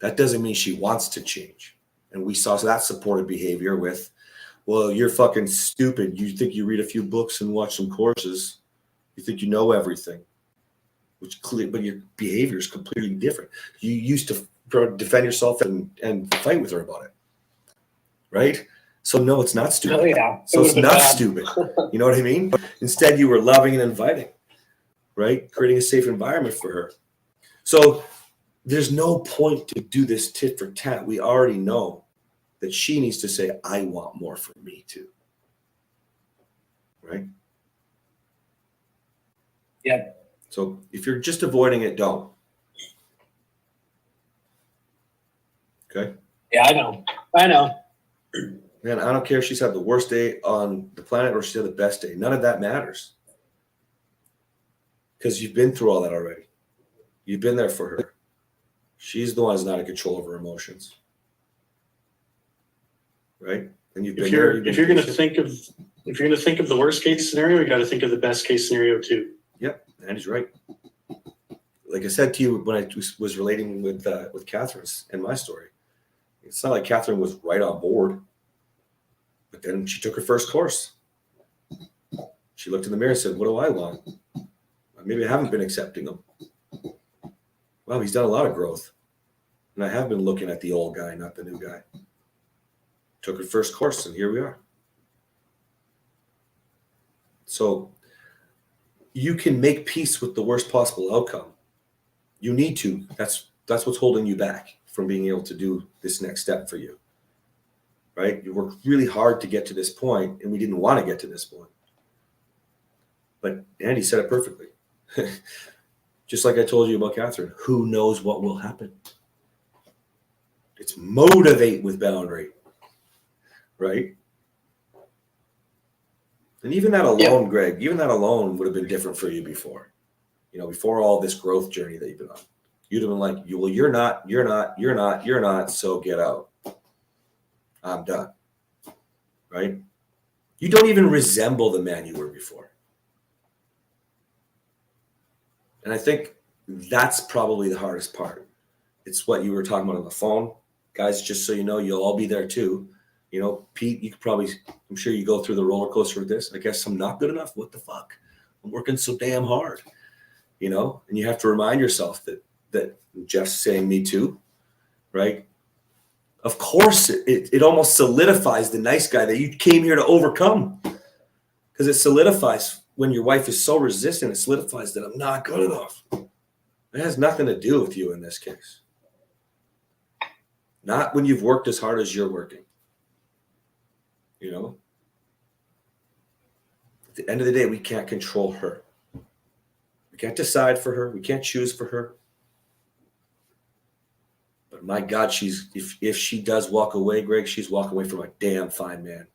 That doesn't mean she wants to change. And we saw that supported behavior with, well, you're fucking stupid. You think you read a few books and watch some courses. You think you know everything. But your behavior is completely different. You used to defend yourself and fight with her about it. Right? So no, it's not stupid. Oh, yeah. So it's not stupid. You know what I mean? Instead, you were loving and inviting, right? Creating a safe environment for her. So there's no point to do this tit for tat. We already know that she needs to say, I want more for me too. Right? Yeah. So if you're just avoiding it, don't. Okay? Yeah, I know. Man, I don't care if she's had the worst day on the planet or she's had the best day. None of that matters. Because you've been through all that already. You've been there for her. She's the one who's not in control of her emotions. Right? And you've been If you're going to think of the worst case scenario, you got to think of the best case scenario too. Yep, Andy's right. Like I said to you when I was relating with Catherine's and my story, it's not like Catherine was right on board, but then she took her first course. She looked in the mirror and said, what do I want? Maybe I haven't been accepting him. Wow, he's done a lot of growth. And I have been looking at the old guy, not the new guy. Took her first course, and here we are. So you can make peace with the worst possible outcome. You need to. That's what's holding you back from being able to do this next step for you. Right? You worked really hard to get to this point, and we didn't want to get to this point. But Andy said it perfectly. Just like I told you about Catherine, who knows what will happen? It's motivate with boundary, right? And even that alone, Greg, even that alone would have been different for you before. You know, before all this growth journey that you've been on. You'd have been like, well, you're not, so get out. I'm done. Right? You don't even resemble the man you were before. And I think that's probably the hardest part. It's what you were talking about on the phone. Guys, just so you know, you'll all be there too. You know, Pete, you could probably, I'm sure you go through the roller coaster with this. I guess I'm not good enough. What the fuck? I'm working so damn hard. You know, and you have to remind yourself that Jeff's saying me too, right? Of course, it almost solidifies the nice guy that you came here to overcome. Because it solidifies when your wife is so resistant, it solidifies that I'm not good enough. It has nothing to do with you in this case. Not when you've worked as hard as you're working. You know? At the end of the day, we can't control her. We can't decide for her. We can't choose for her. But my God, if she does walk away, Greg, she's walking away from a damn fine man.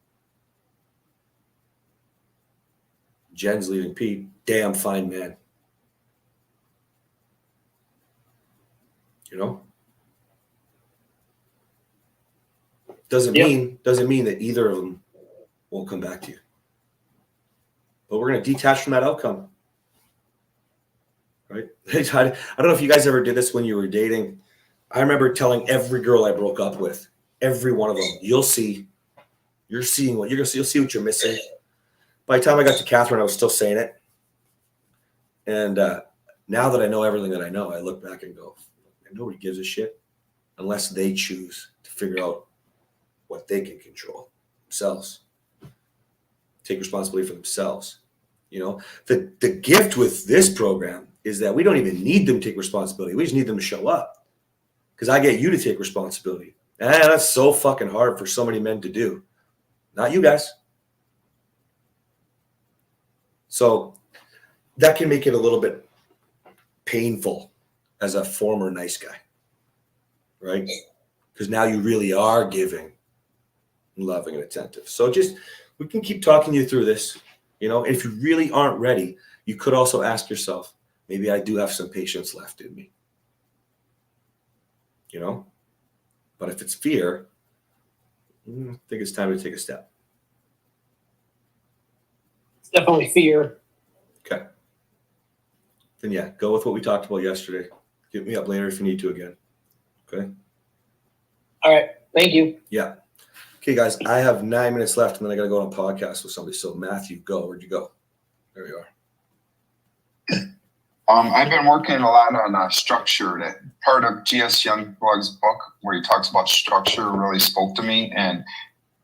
Jen's leaving Pete, damn fine man. You know? Doesn't mean that either of them won't come back to you. But we're going to detach from that outcome. Right? I don't know if you guys ever did this when you were dating. I remember telling every girl I broke up with, every one of them, you'll see what you're missing. By the time I got to Catherine, I was still saying it. And now that I know everything that I know, I look back and go, nobody gives a shit unless they choose to figure out what they can control themselves. Take responsibility for themselves. You know, the gift with this program is that we don't even need them to take responsibility. We just need them to show up. Because I get you to take responsibility. And that's so fucking hard for so many men to do. Not you guys. So that can make it a little bit painful as a former nice guy, right? Because now you really are giving and loving and attentive. So we can keep talking you through this, you know. If you really aren't ready, you could also ask yourself, maybe I do have some patience left in me, you know. But if it's fear, I think it's time to take a step. It's definitely fear. Okay. Then yeah, go with what we talked about yesterday. Get me up later if you need to again. Okay. All right. Thank you. Yeah. Okay, guys, I have 9 minutes left, and then I got to go on a podcast with somebody. So, Matthew, go. Where'd you go? There you are. I've been working a lot on structure. That part of G.S. Youngblood's book where he talks about structure really spoke to me. And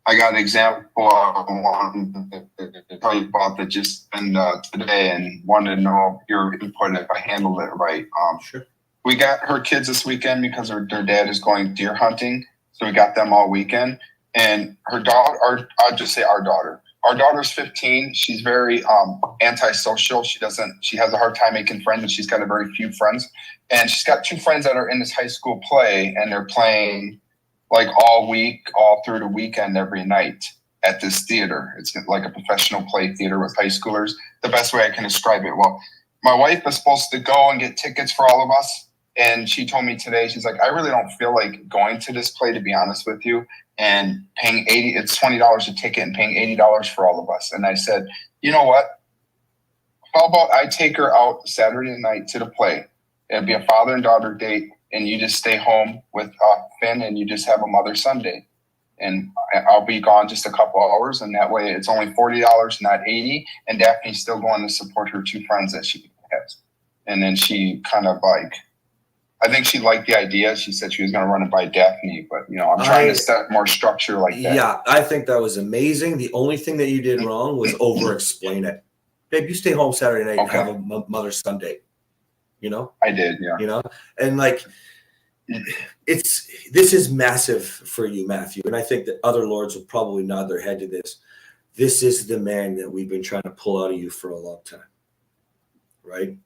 I got an example of one to tell you about that just been today, and wanted to know your input if I handled it right. Sure. We got her kids this weekend because their dad is going deer hunting. So we got them all weekend. And her daughter, or I'll just say our daughter. Our daughter's 15. She's very antisocial. She has a hard time making friends, and she's got a very few friends. And she's got 2 friends that are in this high school play, and they're playing like all week, all through the weekend, every night at this theater. It's like a professional play theater with high schoolers. The best way I can describe it. Well, my wife was supposed to go and get tickets for all of us. And she told me today, she's like, I really don't feel like going to this play, to be honest with you, and paying it's $20 a ticket and paying $80 for all of us. And I said, you know what? How about I take her out Saturday night to the play? It'd be a father and daughter date, and you just stay home with Finn, and you just have a mother-son day. And I'll be gone just a couple hours, and that way it's only $40, not $80. And Daphne's still going to support her 2 friends that she has. And then she kind of like, I think she liked the idea. She said she was going to run it by Daphne, but I'm trying to set more structure like that. Yeah, I think that was amazing. The only thing that you did wrong was over-explain it. Babe, you stay home Saturday night and have a mother-son date. I did, yeah. And like, this is massive for you, Matthew. And I think that other lords will probably nod their head to this. This is the man that we've been trying to pull out of you for a long time. Right?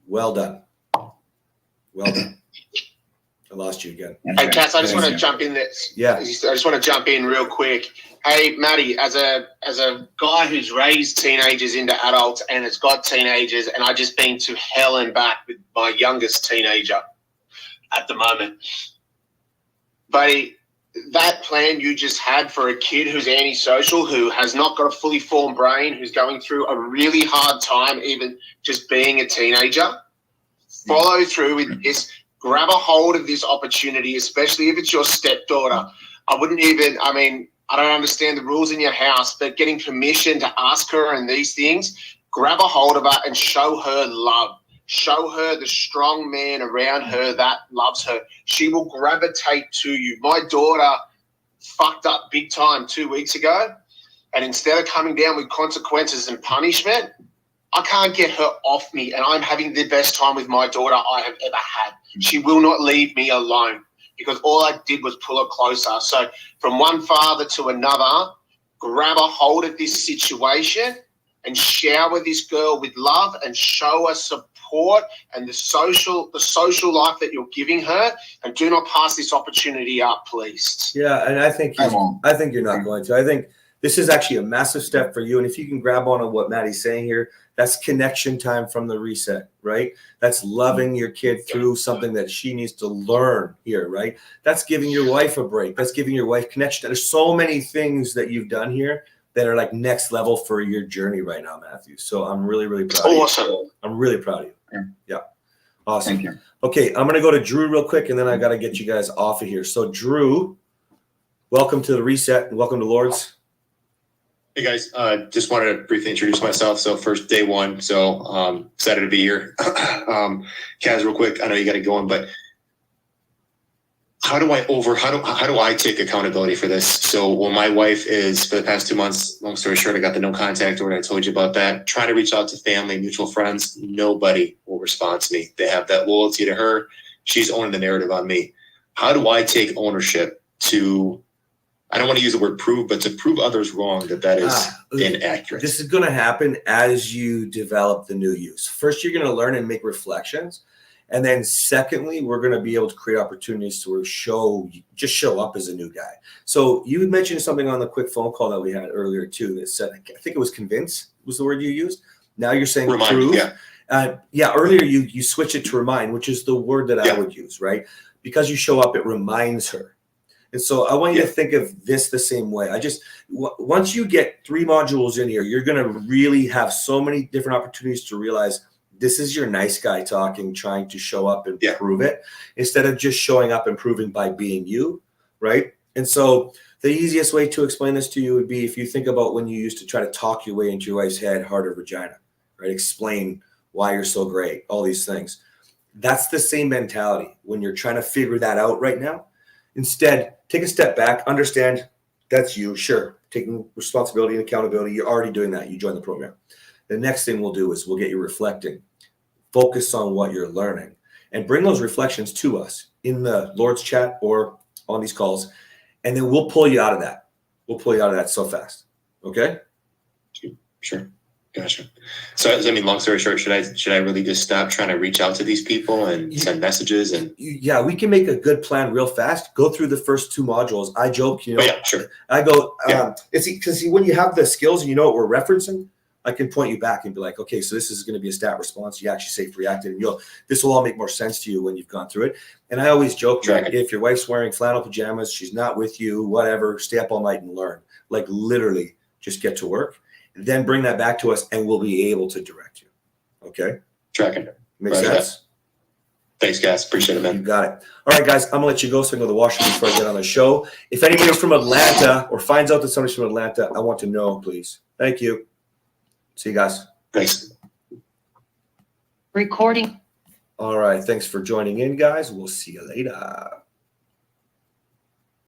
Well done. Well done. I lost you again. Hey, Cass, I just want to jump in. I just want to jump in real quick. Hey, Matty, as a guy who's raised teenagers into adults and has got teenagers, and I've just been to hell and back with my youngest teenager at the moment. Buddy, that plan you just had for a kid who's antisocial, who has not got a fully formed brain, who's going through a really hard time, even just being a teenager, follow through with this. Grab a hold of this opportunity, especially if it's your stepdaughter. I don't understand the rules in your house, but getting permission to ask her and these things, grab a hold of her and show her love. Show her the strong man around her that loves her. She will gravitate to you. My daughter fucked up big time 2 weeks ago, and instead of coming down with consequences and punishment, I can't get her off me, and I'm having the best time with my daughter I have ever had. She will not leave me alone because all I did was pull her closer. So from one father to another, grab a hold of this situation and shower this girl with love and show her support and the social life that you're giving her, and do not pass this opportunity up, please. Yeah, and I think you're not going to. I think this is actually a massive step for you. And if you can grab on what Maddie's saying here, that's connection time from the reset, right? That's loving your kid through something that she needs to learn here, right? That's giving your wife a break. That's giving your wife connection. There's so many things that you've done here that are like next level for your journey right now, Matthew. So I'm really, really proud of you. I'm really proud of you. Yeah. Awesome. Thank you. Okay, I'm going to go to Drew real quick, and then I got to get you guys off of here. So Drew, welcome to the reset and welcome to Lords. Hey guys, just wanted to briefly introduce myself. So first day one, so excited to be here. Kaz, real quick, I know you got it going, but how do I take accountability for this? So when my wife is, for the past 2 months, long story short, I got the no contact order. I told you about that. Trying to reach out to family, mutual friends, nobody will respond to me. They have that loyalty to her. She's owning the narrative on me. How do I take ownership to, I don't want to use the word prove, but to prove others wrong that is inaccurate? This is going to happen as you develop the new use. First, you're going to learn and make reflections. And then secondly, we're going to be able to create opportunities to show up as a new guy. So you mentioned something on the quick phone call that we had earlier too that said, I think it was convince was the word you used. Now you're saying remind, prove. Yeah. Earlier you switch it to remind, which is the word that I would use, right? Because you show up, it reminds her. And so I want you to think of this the same way. Once you get 3 modules in here, you're going to really have so many different opportunities to realize this is your nice guy talking, trying to show up and prove it, instead of just showing up and proving by being you. right? And so the easiest way to explain this to you would be if you think about when you used to try to talk your way into your wife's head, heart, or vagina, right? Explain why you're so great, all these things. That's the same mentality when you're trying to figure that out right now. Instead, take a step back, understand that's you, sure, taking responsibility and accountability. You're already doing that. You join the program. The next thing we'll do is we'll get you reflecting. Focus on what you're learning and bring those reflections to us in the Lord's chat or on these calls. And then we'll pull you out of that. We'll pull you out of that so fast. Okay? Sure. Gotcha. So, I mean, long story short, should I really just stop trying to reach out to these people and send messages? And yeah, we can make a good plan real fast. Go through the first 2 modules. I joke, you know. oh, yeah, sure. I go, Yeah. it's because when you have the skills and you know what we're referencing, I can point you back and be like, okay, so this is going to be a stat response. You actually safe reacted, and this will all make more sense to you when you've gone through it. And I always joke, like, if your wife's wearing flannel pajamas, she's not with you, whatever, stay up all night and learn. Like literally, just get to work. Then bring that back to us, and we'll be able to direct you. Okay? Tracking. Makes Roger sense? that. Thanks, guys. Appreciate it, man. You got it. All right, guys, I'm going to let you go so I can go to the washroom before I get on the show. If anybody's from Atlanta or finds out that somebody's from Atlanta, I want to know, please. Thank you. See you guys. Thanks. Recording. All right. Thanks for joining in, guys. We'll see you later.